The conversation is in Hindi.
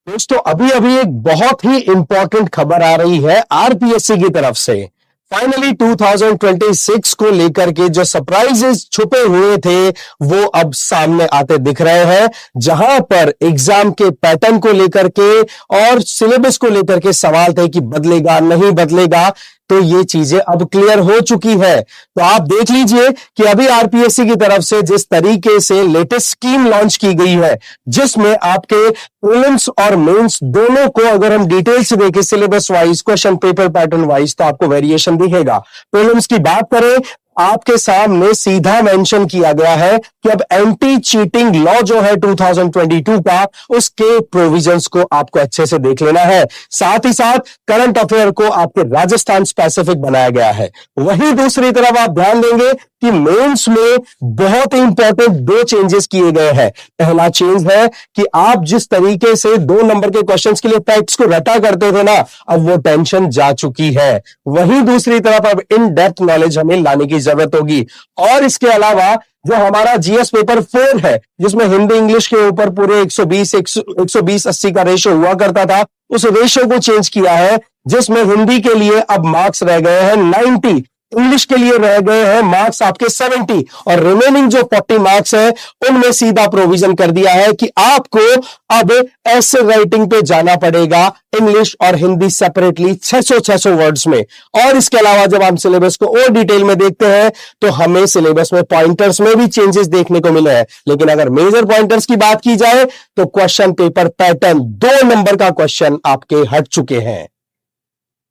दोस्तों अभी अभी एक बहुत ही इंपॉर्टेंट खबर आ रही है आरपीएससी की तरफ से। फाइनली 2026 को लेकर के जो सरप्राइजेस छुपे हुए थे वो अब सामने आते दिख रहे हैं, जहां पर एग्जाम के पैटर्न को लेकर के और सिलेबस को लेकर के सवाल थे कि बदलेगा नहीं बदलेगा, तो ये चीजें अब क्लियर हो चुकी है। तो आप देख लीजिए कि अभी आरपीएससी की तरफ से जिस तरीके से लेटेस्ट स्कीम लॉन्च की गई है, जिसमें आपके प्रीलिम्स और मेंस दोनों को अगर हम डिटेल से देखें syllabus wise, question paper pattern wise, तो आपको वेरिएशन दिखेगा। प्रीलिम्स की बात करें, आपके सामने सीधा मेंशन किया गया है कि अब एंटी चीटिंग लॉ जो है 2022 का, उसके प्रोविजंस को आपको अच्छे से देख लेना है। साथ ही साथ करंट अफेयर को आपके राजस्थान स्पेसिफिक बनाया गया है। वहीं दूसरी तरफ आप ध्यान देंगे कि मेंस में बहुत ही इंपॉर्टेंट दो चेंजेस किए गए हैं। पहला चेंज है कि आप जिस तरीके से 2 नंबर के क्वेश्चंस के लिए फैक्ट्स को रटा करते थे ना, अब वो टेंशन जा चुकी है। वहीं दूसरी तरफ अब इन डेप्थ नॉलेज हमें लाने की जरूरत होगी। और इसके अलावा जो हमारा जीएस पेपर 4 है, जिसमें हिंदी इंग्लिश के ऊपर पूरे 120-80 का रेशो हुआ करता था, उस रेशो को चेंज किया है, जिसमें हिंदी के लिए अब मार्क्स रह गए हैं 90, इंग्लिश के लिए रह गए हैं मार्क्स आपके 70, और रिमेनिंग जो 40 मार्क्स है उनमें सीधा प्रोविजन कर दिया है कि आपको अब ऐसे राइटिंग पे जाना पड़ेगा, इंग्लिश और हिंदी सेपरेटली 600 वर्ड्स में। और इसके अलावा जब हम सिलेबस को और डिटेल में देखते हैं तो हमें सिलेबस में पॉइंटर्स में भी चेंजेस देखने को मिले हैं। लेकिन अगर मेजर पॉइंटर्स की बात की जाए तो क्वेश्चन पेपर पैटर्न 2 नंबर का क्वेश्चन आपके हट चुके हैं।